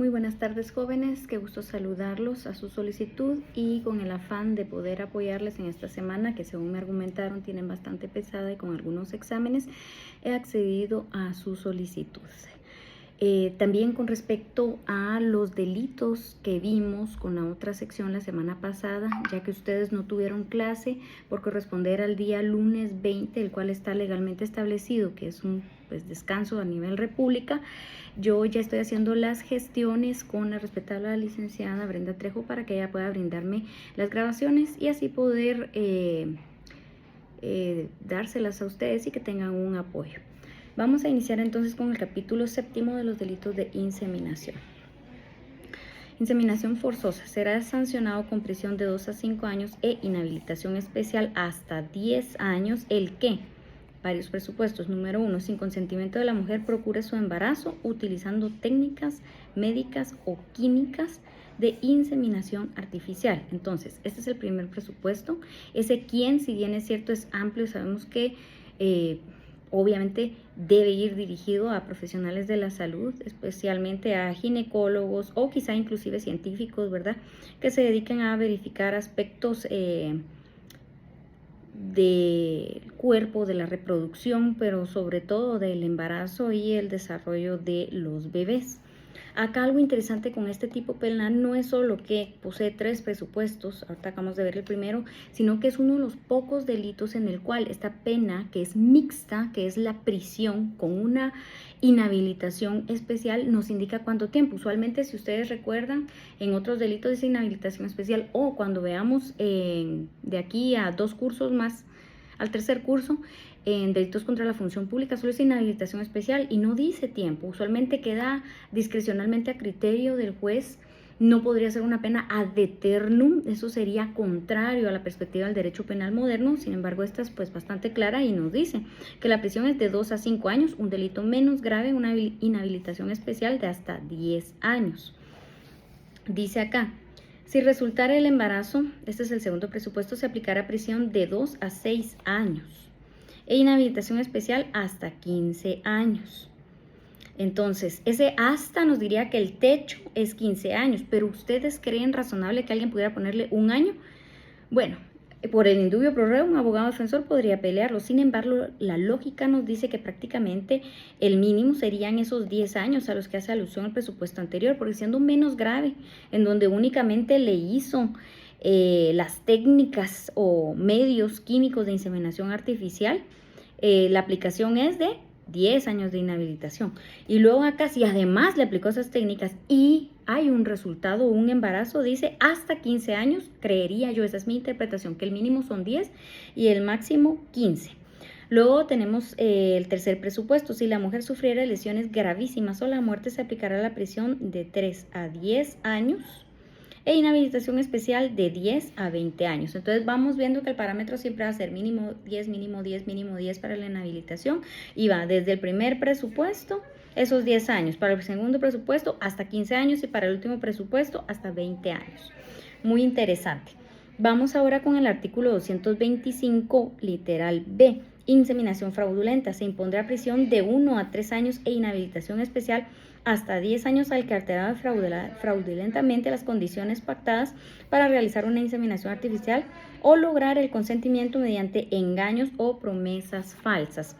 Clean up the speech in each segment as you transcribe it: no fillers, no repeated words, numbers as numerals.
Muy buenas tardes, jóvenes, qué gusto saludarlos a su solicitud y con el afán de poder apoyarles en esta semana que, según me argumentaron, tienen bastante pesada y con algunos exámenes, he accedido a su solicitud. También con respecto a los delitos que vimos con la otra sección la semana pasada, ya que ustedes no tuvieron clase por corresponder al día lunes 20, el cual está legalmente establecido, que es un descanso a nivel república, yo ya estoy haciendo las gestiones con la respetable licenciada Brenda Trejo para que ella pueda brindarme las grabaciones y así poder dárselas a ustedes y que tengan un apoyo. Vamos a iniciar entonces con el capítulo 7 de los delitos de inseminación. Inseminación forzosa será sancionado con prisión de 2 a 5 años e inhabilitación especial hasta 10 años el que, varios presupuestos. Número 1, sin consentimiento de la mujer procure su embarazo utilizando técnicas médicas o químicas de inseminación artificial. Entonces, este es el primer presupuesto. Ese quien, si bien es cierto, es amplio, sabemos que obviamente debe ir dirigido a profesionales de la salud, especialmente a ginecólogos o quizá inclusive científicos, ¿verdad?, que se dediquen a verificar aspectos del cuerpo, de la reproducción, pero sobre todo del embarazo y el desarrollo de los bebés. Acá algo interesante con este tipo penal no es solo que posee 3 presupuestos, ahorita acabamos de ver el primero, sino que es uno de los pocos delitos en el cual esta pena, que es mixta, que es la prisión con una inhabilitación especial, nos indica cuánto tiempo. Usualmente, si ustedes recuerdan, en otros delitos es inhabilitación especial, o cuando veamos de aquí a 2 cursos más, al tercer curso, en delitos contra la función pública, solo es inhabilitación especial y no dice tiempo. Usualmente queda discrecionalmente a criterio del juez. No podría ser una pena ad eternum, eso sería contrario a la perspectiva del derecho penal moderno. Sin embargo, esta es bastante clara y nos dice que la prisión es de 2 a 5 años, un delito menos grave, una inhabilitación especial de hasta 10 años. Dice acá: si resultara el embarazo, este es el segundo presupuesto, se aplicará prisión de 2 a 6 años e inhabilitación especial hasta 15 años. Entonces, ese hasta nos diría que el techo es 15 años, pero ¿ustedes creen razonable que alguien pudiera ponerle un año? Bueno, por el indubio pro reo, un abogado defensor podría pelearlo. Sin embargo, la lógica nos dice que prácticamente el mínimo serían esos 10 años a los que hace alusión el presupuesto anterior, porque siendo menos grave, en donde únicamente le hizo las técnicas o medios químicos de inseminación artificial, la aplicación es de 10 años de inhabilitación. Y luego acá, si además le aplicó esas técnicas y hay un resultado, un embarazo, dice hasta 15 años, creería yo, esa es mi interpretación, que el mínimo son 10 y el máximo 15. Luego tenemos el tercer presupuesto. Si la mujer sufriera lesiones gravísimas o la muerte, se aplicará la prisión de 3 a 10 años e inhabilitación especial de 10 a 20 años. Entonces vamos viendo que el parámetro siempre va a ser mínimo 10, mínimo 10, mínimo 10 para la inhabilitación y va desde el primer presupuesto, esos 10 años, para el segundo presupuesto hasta 15 años y para el último presupuesto hasta 20 años. Muy interesante. Vamos ahora con el artículo 225, literal B. Inseminación fraudulenta. Se impondrá prisión de 1 a 3 años e inhabilitación especial hasta 10 años al que alteraba fraudulentamente las condiciones pactadas para realizar una inseminación artificial o lograr el consentimiento mediante engaños o promesas falsas.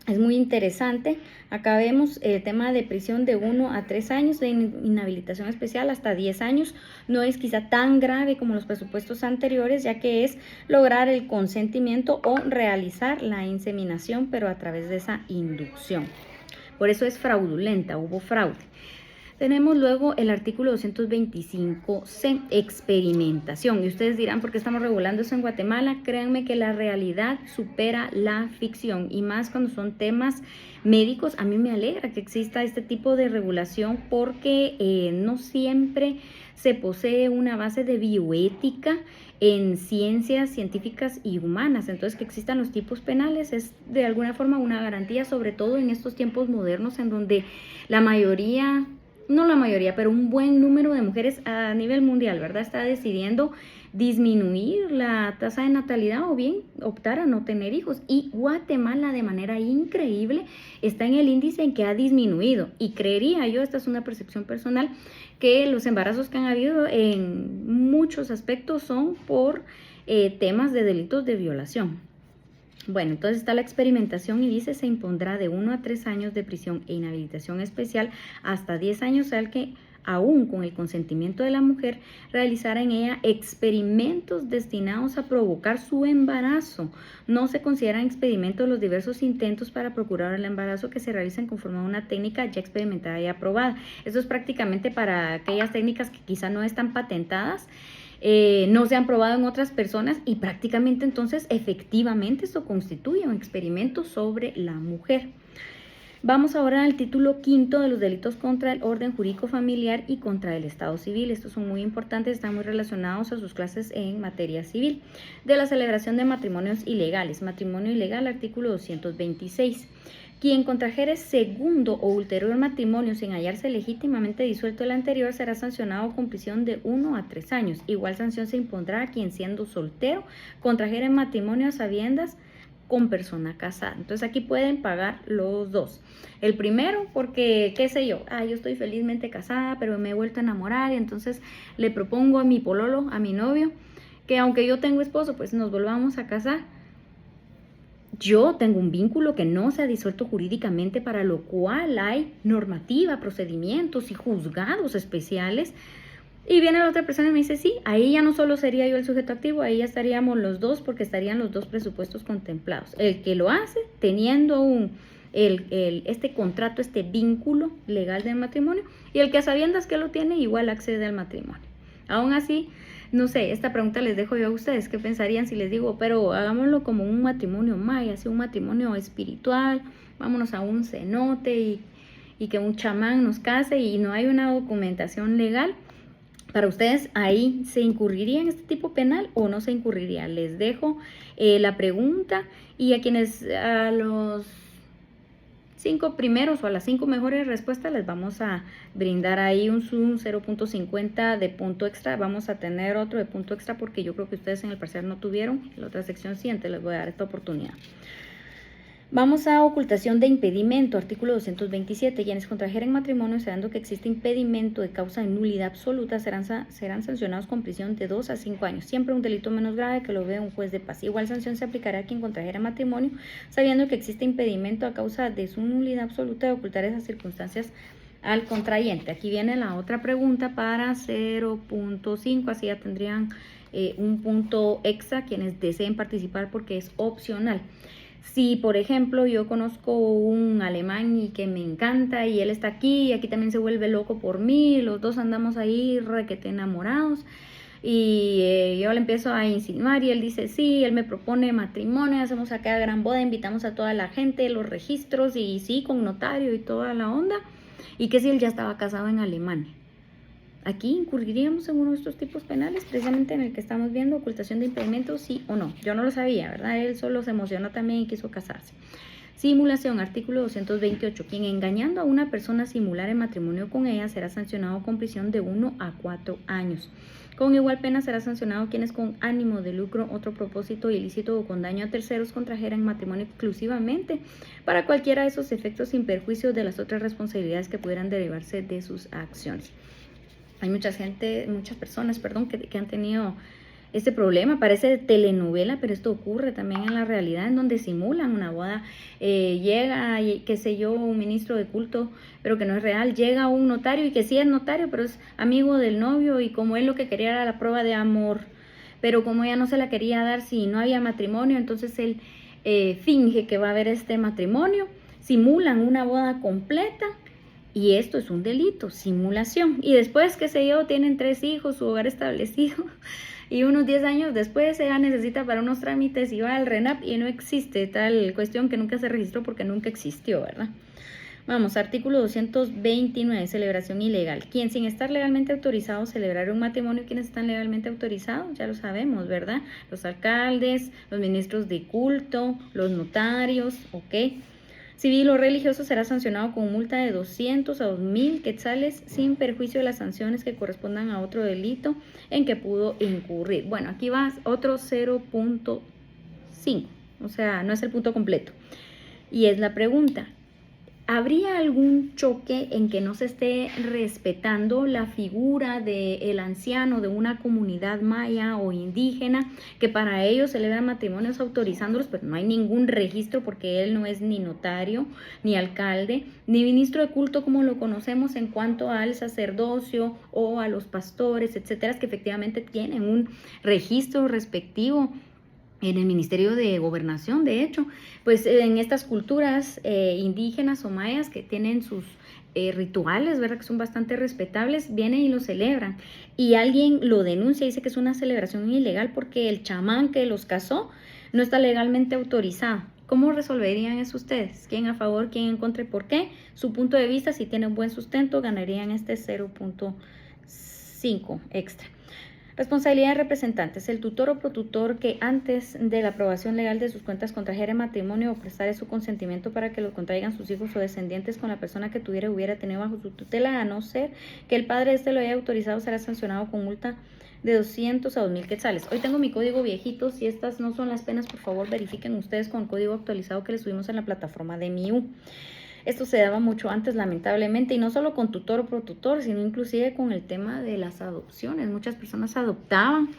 Es muy interesante. Acá vemos el tema de prisión de 1 a 3 años, de inhabilitación especial hasta 10 años. No es quizá tan grave como los presupuestos anteriores, ya que es lograr el consentimiento o realizar la inseminación, pero a través de esa inducción. Por eso es fraudulenta, hubo fraude. Tenemos luego el artículo 225C, experimentación. Y ustedes dirán, ¿por qué estamos regulando eso en Guatemala? Créanme que la realidad supera la ficción, y más cuando son temas médicos. A mí me alegra que exista este tipo de regulación porque no siempre se posee una base de bioética en ciencias científicas y humanas. Entonces, que existan los tipos penales es de alguna forma una garantía, sobre todo en estos tiempos modernos en donde la mayoría no la mayoría, pero un buen número de mujeres a nivel mundial, ¿verdad? Está decidiendo disminuir la tasa de natalidad o bien optar a no tener hijos. Y Guatemala, de manera increíble, está en el índice en que ha disminuido. Y creería yo, esta es una percepción personal, que los embarazos que han habido en muchos aspectos son por temas de delitos de violación. Bueno, entonces está la experimentación y dice se impondrá de 1 a 3 años de prisión e inhabilitación especial hasta 10 años al que, aún con el consentimiento de la mujer, realizara en ella experimentos destinados a provocar su embarazo. No se consideran experimentos los diversos intentos para procurar el embarazo que se realizan conforme a una técnica ya experimentada y aprobada. Esto es prácticamente para aquellas técnicas que quizá no están patentadas, no se han probado en otras personas y prácticamente entonces efectivamente esto constituye un experimento sobre la mujer. Vamos ahora al título quinto de los delitos contra el orden jurídico familiar y contra el Estado civil. Estos son muy importantes, están muy relacionados a sus clases en materia civil. De la celebración de matrimonios ilegales. Matrimonio ilegal, artículo 226. Quien contrajere segundo o ulterior matrimonio sin hallarse legítimamente disuelto el anterior será sancionado con prisión de 1 a 3 años. Igual sanción se impondrá a quien siendo soltero contrajere matrimonio a sabiendas con persona casada. Entonces aquí pueden pagar los dos. El primero porque, qué sé yo, yo estoy felizmente casada, pero me he vuelto a enamorar y entonces le propongo a mi pololo, a mi novio, que aunque yo tengo esposo, pues nos volvamos a casar. Yo tengo un vínculo que no se ha disuelto jurídicamente, para lo cual hay normativa, procedimientos y juzgados especiales. Y viene la otra persona y me dice, sí, ahí ya no solo sería yo el sujeto activo, ahí ya estaríamos los dos porque estarían los dos presupuestos contemplados. El que lo hace teniendo este contrato, este vínculo legal del matrimonio, y el que a sabiendas que lo tiene igual accede al matrimonio. Aún así, no sé, esta pregunta les dejo yo a ustedes. ¿Qué pensarían si les digo, pero hagámoslo como un matrimonio maya, así un matrimonio espiritual, vámonos a un cenote y que un chamán nos case y no hay una documentación legal? Para ustedes, ¿ahí se incurriría en este tipo penal o no se incurriría? Les dejo la pregunta, y a los 5 primeros o a las 5 mejores respuestas les vamos a brindar ahí un 0.50 de punto extra. Vamos a tener otro de punto extra porque yo creo que ustedes en el parcial no tuvieron. En la otra sección siguiente les voy a dar esta oportunidad. Vamos a ocultación de impedimento, artículo 227. Quienes contrajeren matrimonio sabiendo que existe impedimento de causa de nulidad absoluta serán sancionados con prisión de 2 a 5 años. Siempre un delito menos grave que lo vea un juez de paz. Igual sanción se aplicará a quien contrajera matrimonio sabiendo que existe impedimento a causa de su nulidad absoluta de ocultar esas circunstancias al contrayente. Aquí viene la otra pregunta para 0.5, así ya tendrían un punto extra quienes deseen participar porque es opcional. Si, por ejemplo, yo conozco un alemán y que me encanta y él está aquí y aquí también se vuelve loco por mí, los dos andamos ahí requete enamorados y yo le empiezo a insinuar y él dice sí, él me propone matrimonio, hacemos acá gran boda, invitamos a toda la gente, los registros y sí, con notario y toda la onda. ¿Y qué si él ya estaba casado en Alemania? Aquí incurriríamos en uno de estos tipos penales, precisamente en el que estamos viendo, ocultación de impedimentos, sí o no. Yo no lo sabía, ¿verdad? Él solo se emocionó también y quiso casarse. Simulación, artículo 228. Quien engañando a una persona simular el matrimonio con ella será sancionado con prisión de 1 a 4 años. Con igual pena será sancionado quienes con ánimo de lucro, otro propósito ilícito o con daño a terceros contrajeran matrimonio exclusivamente para cualquiera de esos efectos sin perjuicio de las otras responsabilidades que pudieran derivarse de sus acciones. Hay muchas personas, que han tenido este problema. Parece de telenovela, pero esto ocurre también en la realidad, en donde simulan una boda. Llega, qué sé yo, un ministro de culto, pero que no es real. Llega un notario y que sí es notario, pero es amigo del novio y como él lo que quería era la prueba de amor. Pero como ella no se la quería dar si no había matrimonio, entonces él finge que va a haber este matrimonio. Simulan una boda completa. Y esto es un delito, simulación. Y después, qué sé yo, tienen 3 hijos, su hogar establecido. Y unos 10 años después ella necesita para unos trámites y va al RENAP y no existe tal cuestión que nunca se registró porque nunca existió, ¿verdad? Vamos, artículo 229, celebración ilegal. Quien sin estar legalmente autorizado a celebrar un matrimonio, ¿quiénes están legalmente autorizados? Ya lo sabemos, ¿verdad? Los alcaldes, los ministros de culto, los notarios, ¿ok? civil o religioso será sancionado con multa de 200 a 2.000 quetzales sin perjuicio de las sanciones que correspondan a otro delito en que pudo incurrir. Bueno, aquí va otro 0.5, o sea, no es el punto completo. Y es la pregunta: ¿habría algún choque en que no se esté respetando la figura del anciano de una comunidad maya o indígena, que para ellos celebran matrimonios autorizándolos, pero no hay ningún registro porque él no es ni notario, ni alcalde, ni ministro de culto como lo conocemos en cuanto al sacerdocio o a los pastores, etcétera, que efectivamente tienen un registro respectivo en el Ministerio de Gobernación? De hecho, pues en estas culturas indígenas o mayas que tienen sus rituales, ¿verdad?, que son bastante respetables, vienen y lo celebran. Y alguien lo denuncia, dice que es una celebración ilegal porque el chamán que los casó no está legalmente autorizado. ¿Cómo resolverían eso ustedes? ¿Quién a favor, quién en contra y por qué? Su punto de vista, si tiene un buen sustento, ganarían este 0.5 extra. Responsabilidad de representantes. El tutor o protutor que antes de la aprobación legal de sus cuentas contrajere matrimonio o prestare su consentimiento para que lo contraigan sus hijos o descendientes con la persona que tuviera o hubiera tenido bajo su tutela, a no ser que el padre de este lo haya autorizado, será sancionado con multa de 200 a 2.000 quetzales. Hoy tengo mi código viejito. Si estas no son las penas, por favor verifiquen ustedes con el código actualizado que les subimos en la plataforma de MIU. Esto se daba mucho antes, lamentablemente, y no solo con tutor o protutor, sino inclusive con el tema de las adopciones. Muchas personas adoptaban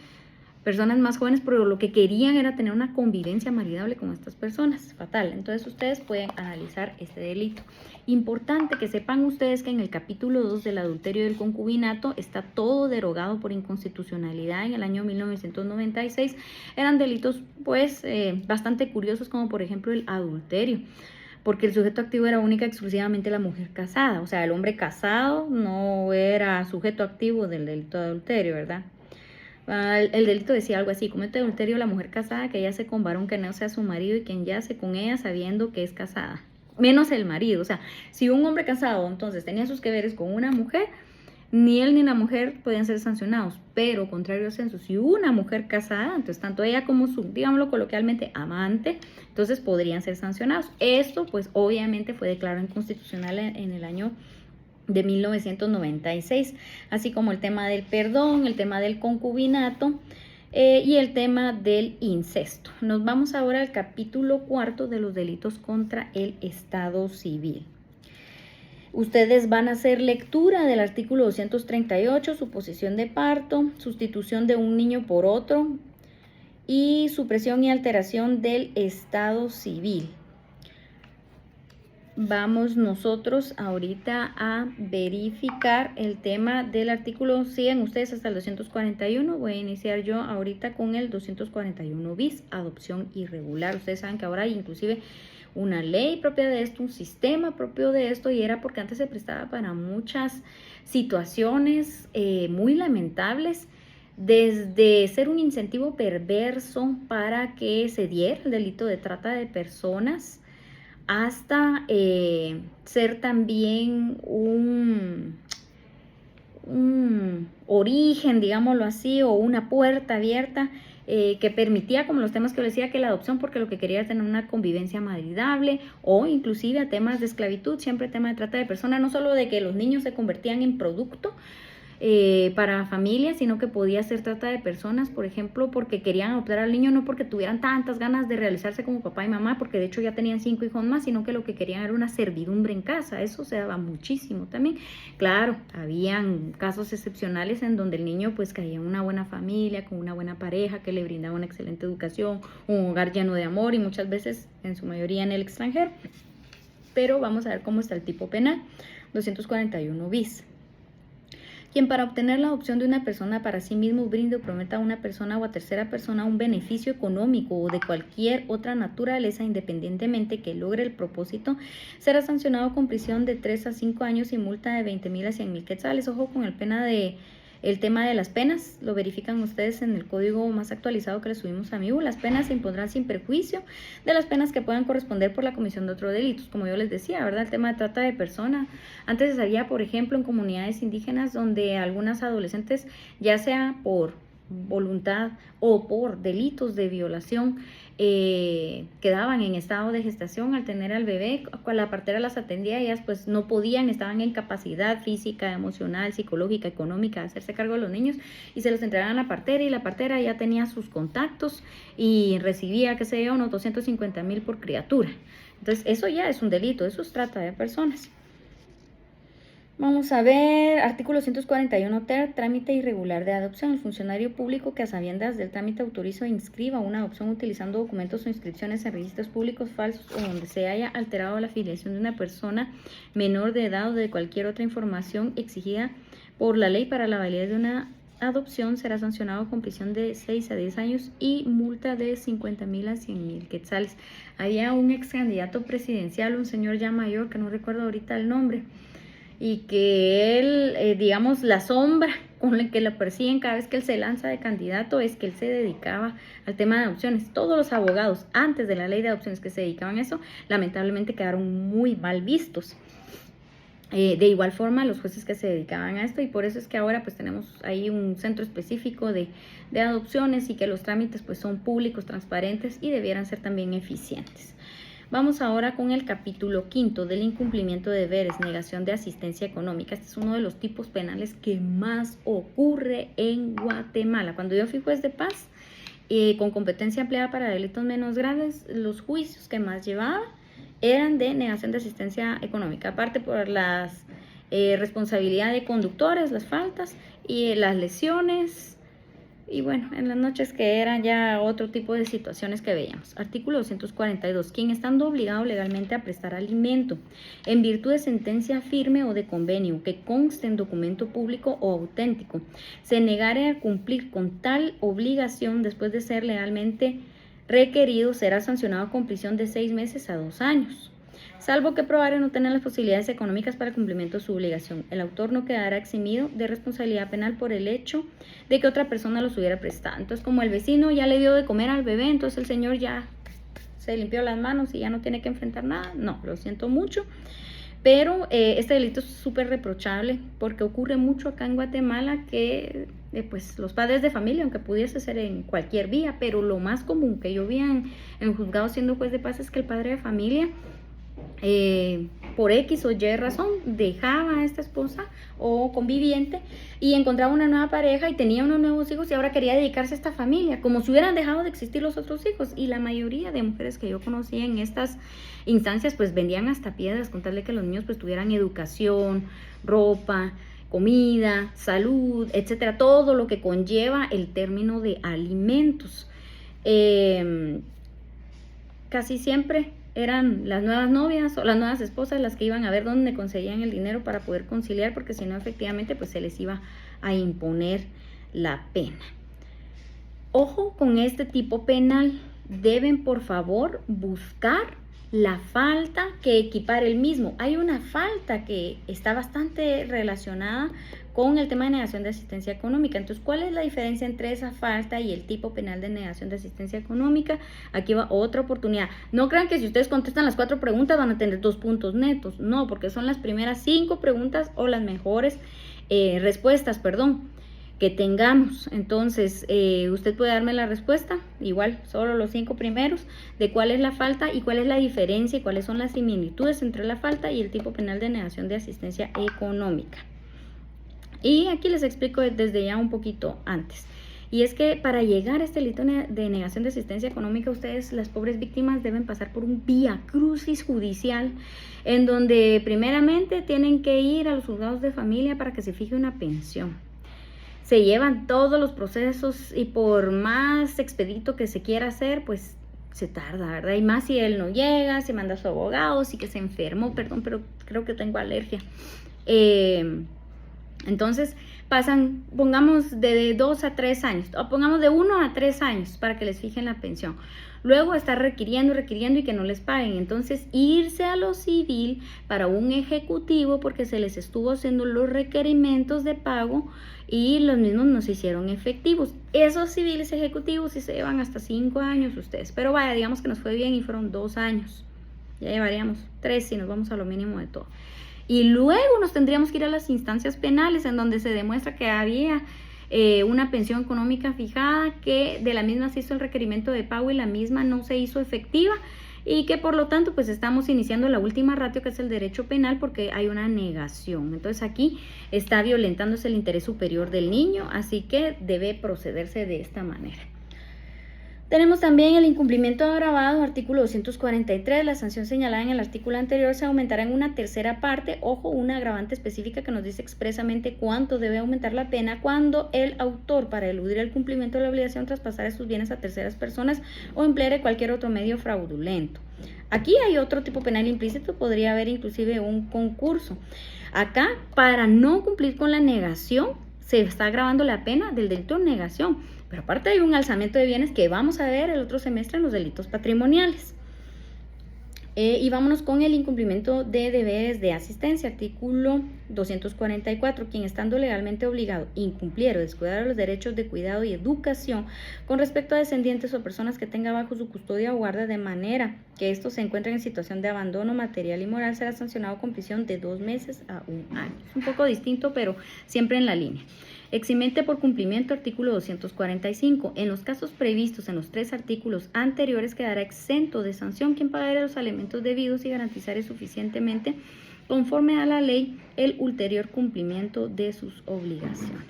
personas más jóvenes, pero lo que querían era tener una convivencia maridable con estas personas. Fatal. Entonces ustedes pueden analizar este delito. Importante que sepan ustedes que en el capítulo 2 del adulterio y del concubinato está todo derogado por inconstitucionalidad en el año 1996. Eran delitos pues bastante curiosos, como por ejemplo el adulterio, porque el sujeto activo era única y exclusivamente la mujer casada. O sea, el hombre casado no era sujeto activo del delito de adulterio, ¿verdad? El delito decía algo así: comete adulterio la mujer casada que yace con varón que no sea su marido y quien yace con ella sabiendo que es casada, menos el marido. O sea, si un hombre casado entonces tenía sus que veres con una mujer, ni él ni la mujer podían ser sancionados. Pero contrario a censo, si una mujer casada, entonces tanto ella como su, digámoslo coloquialmente, amante, entonces podrían ser sancionados. Esto pues obviamente fue declarado inconstitucional en el año de 1996, así como el tema del perdón, el tema del concubinato y el tema del incesto. Nos vamos ahora al capítulo 4 de los delitos contra el Estado civil. Ustedes van a hacer lectura del artículo 238, suposición de parto, sustitución de un niño por otro y supresión y alteración del Estado civil. Vamos nosotros ahorita a verificar el tema del artículo. Siguen ustedes hasta el 241. Voy a iniciar yo ahorita con el 241 bis, adopción irregular. Ustedes saben que ahora hay inclusive una ley propia de esto, un sistema propio de esto, y era porque antes se prestaba para muchas situaciones muy lamentables, desde ser un incentivo perverso para que se diera el delito de trata de personas, hasta ser también un origen, digámoslo así, o una puerta abierta que permitía, como los temas que les decía, que la adopción, porque lo que quería era tener una convivencia maridable, o inclusive a temas de esclavitud, siempre tema de trata de personas, no solo de que los niños se convertían en producto para familias, sino que podía ser trata de personas, por ejemplo, porque querían adoptar al niño, no porque tuvieran tantas ganas de realizarse como papá y mamá, porque de hecho ya tenían 5 hijos más, sino que lo que querían era una servidumbre en casa. Eso se daba muchísimo también. Claro, habían casos excepcionales en donde el niño pues caía en una buena familia, con una buena pareja que le brindaba una excelente educación, un hogar lleno de amor, y muchas veces, en su mayoría, en el extranjero. Pero vamos a ver cómo está el tipo penal. 241 bis. Quien para obtener la adopción de una persona para sí mismo brinde o prometa a una persona o a tercera persona un beneficio económico o de cualquier otra naturaleza, independientemente que logre el propósito, será sancionado con prisión de 3 a 5 años y multa de 20.000 a 100.000 quetzales. Ojo con el tema de las penas, lo verifican ustedes en el código más actualizado que le subimos a MIU. Las penas se impondrán sin perjuicio de las penas que puedan corresponder por la comisión de otros delitos, como yo les decía, ¿verdad? El tema de trata de personas. Antes se haría, por ejemplo, en comunidades indígenas donde algunas adolescentes, ya sea por voluntad o por delitos de violación quedaban en estado de gestación al tener al bebé, cuando la partera las atendía, ellas pues no podían, estaban en capacidad física, emocional, psicológica, económica de hacerse cargo de los niños y se los entregaban a la partera y la partera ya tenía sus contactos y recibía, qué sé yo, unos 250,000 por criatura. Entonces eso ya es un delito, eso es trata de personas. Vamos a ver, artículo 141 ter, trámite irregular de adopción. El funcionario público que a sabiendas del trámite autoriza o inscriba una adopción utilizando documentos o inscripciones en registros públicos falsos o donde se haya alterado la filiación de una persona menor de edad o de cualquier otra información exigida por la ley para la validez de una adopción será sancionado con prisión de 6 a 10 años y multa de 50,000 a 100,000 quetzales. Había un ex candidato presidencial, un señor ya mayor, que no recuerdo ahorita el nombre, y que él, digamos, la sombra con la que lo persiguen cada vez que él se lanza de candidato es que él se dedicaba al tema de adopciones. Todos los abogados antes de la ley de adopciones que se dedicaban a eso, lamentablemente quedaron muy mal vistos. De igual forma los jueces que se dedicaban a esto, y por eso es que ahora pues tenemos ahí un centro específico de adopciones y que los trámites pues son públicos, transparentes y debieran ser también eficientes. Vamos ahora con el capítulo 5 del incumplimiento de deberes, negación de asistencia económica. Este es uno de los tipos penales que más ocurre en Guatemala. Cuando yo fui juez de paz, con competencia ampliada para delitos menos graves, los juicios que más llevaba eran de negación de asistencia económica, aparte por las responsabilidad de conductores, las faltas y las lesiones. Y bueno, en las noches que eran ya otro tipo de situaciones que veíamos. Artículo 242. Quien estando obligado legalmente a prestar alimento en virtud de sentencia firme o de convenio que conste en documento público o auténtico, se negare a cumplir con tal obligación después de ser legalmente requerido, será sancionado con prisión de 6 meses a 2 años. Salvo que probare no tener las posibilidades económicas para el cumplimiento de su obligación. El autor no quedará eximido de responsabilidad penal por el hecho de que otra persona los hubiera prestado. Entonces, como el vecino ya le dio de comer al bebé, entonces el señor ya se limpió las manos y ya no tiene que enfrentar nada. No, lo siento mucho. Pero este delito es súper reprochable porque ocurre mucho acá en Guatemala que pues los padres de familia, aunque pudiese ser en cualquier vía, pero lo más común que yo vi en juzgado siendo juez de paz es que el padre de familia por X o Y razón dejaba a esta esposa o conviviente y encontraba una nueva pareja y tenía unos nuevos hijos y ahora quería dedicarse a esta familia como si hubieran dejado de existir los otros hijos. Y la mayoría de mujeres que yo conocía en estas instancias pues vendían hasta piedras con tal de que los niños pues tuvieran educación, ropa, comida, salud, etcétera, todo lo que conlleva el término de alimentos. Casi siempre eran las nuevas novias o las nuevas esposas las que iban a ver dónde conseguían el dinero para poder conciliar, porque si no, efectivamente, pues se les iba a imponer la pena. Ojo con este tipo penal. Deben, por favor, buscar la falta que equipare el mismo. Hay una falta que está bastante relacionada con el tema de negación de asistencia económica. Entonces, ¿cuál es la diferencia entre esa falta y el tipo penal de negación de asistencia económica? Aquí va otra oportunidad. No crean que si ustedes contestan las 4 preguntas van a tener 2 puntos netos. No, porque son las primeras 5 preguntas o las mejores respuestas, que tengamos. Entonces, usted puede darme la respuesta, igual, solo los 5 primeros, de cuál es la falta y cuál es la diferencia y cuáles son las similitudes entre la falta y el tipo penal de negación de asistencia económica. Y aquí les explico desde ya un poquito antes. Y es que para llegar a este delito de negación de asistencia económica, ustedes, las pobres víctimas, deben pasar por un vía crucis judicial, en donde primeramente tienen que ir a los juzgados de familia para que se fije una pensión. Se llevan todos los procesos y por más expedito que se quiera hacer, pues se tarda, ¿verdad? Y más si él no llega, se manda a su abogado, si que se enfermó, perdón, pero creo que tengo alergia. Entonces pasan, pongamos de 2 a 3 años, o pongamos de 1 a 3 años para que les fijen la pensión. Luego estar requiriendo y que no les paguen. Entonces irse a lo civil para un ejecutivo porque se les estuvo haciendo los requerimientos de pago y los mismos no se hicieron efectivos. Esos civiles ejecutivos sí se llevan hasta 5 años ustedes. Pero vaya, digamos que nos fue bien y fueron 2 años. Ya llevaríamos 3 si nos vamos a lo mínimo de todo. Y luego nos tendríamos que ir a las instancias penales en donde se demuestra que había una pensión económica fijada que de la misma se hizo el requerimiento de pago y la misma no se hizo efectiva, y que por lo tanto pues estamos iniciando la última ratio, que es el derecho penal, porque hay una negación. Entonces aquí está violentándose el interés superior del niño, así que debe procederse de esta manera. Tenemos también el incumplimiento agravado, artículo 243, la sanción señalada en el artículo anterior se aumentará en una tercera parte, ojo, una agravante específica que nos dice expresamente cuánto debe aumentar la pena cuando el autor, para eludir el cumplimiento de la obligación, traspasara sus bienes a terceras personas o empleare cualquier otro medio fraudulento. Aquí hay otro tipo penal implícito, podría haber inclusive un concurso. Acá, para no cumplir con la negación, se está agravando la pena del delito de negación. Pero aparte hay un alzamiento de bienes que vamos a ver el otro semestre en los delitos patrimoniales. Y vámonos con el incumplimiento de deberes de asistencia, artículo 244. Quien estando legalmente obligado incumpliera o descuidara los derechos de cuidado y educación con respecto a descendientes o personas que tenga bajo su custodia o guarda, de manera que estos se encuentren en situación de abandono material y moral, será sancionado con prisión de 2 meses a 1 año. Es un poco distinto, pero siempre en la línea. Eximente por cumplimiento, artículo 245. En los casos previstos en los 3 artículos anteriores quedará exento de sanción quien pagare los alimentos debidos y garantizare suficientemente, conforme a la ley, el ulterior cumplimiento de sus obligaciones.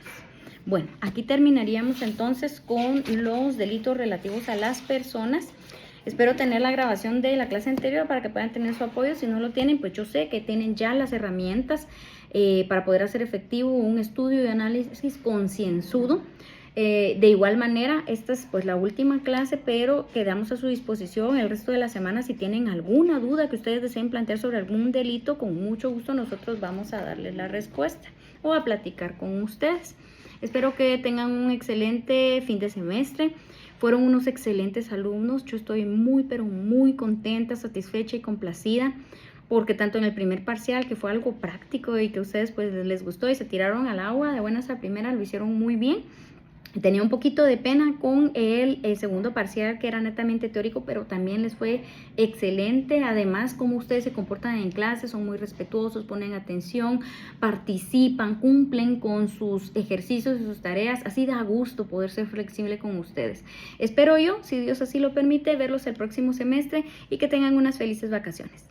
Bueno, aquí terminaríamos entonces con los delitos relativos a las personas. Espero tener la grabación de la clase anterior para que puedan tener su apoyo. Si no lo tienen, pues yo sé que tienen ya las herramientas para poder hacer efectivo un estudio y análisis concienzudo. De igual manera, esta es pues la última clase, pero quedamos a su disposición el resto de la semana. Si tienen alguna duda que ustedes deseen plantear sobre algún delito, con mucho gusto nosotros vamos a darles la respuesta o a platicar con ustedes. Espero que tengan un excelente fin de semestre. Fueron unos excelentes alumnos. Yo estoy muy, pero muy contenta, satisfecha y complacida, porque tanto en el primer parcial, que fue algo práctico y que a ustedes pues les gustó y se tiraron al agua de buenas a primera, lo hicieron muy bien. Tenía un poquito de pena con el segundo parcial, que era netamente teórico, pero también les fue excelente. Además, cómo ustedes se comportan en clase, son muy respetuosos, ponen atención, participan, cumplen con sus ejercicios y sus tareas. Así da gusto poder ser flexible con ustedes. Espero yo, si Dios así lo permite, verlos el próximo semestre y que tengan unas felices vacaciones.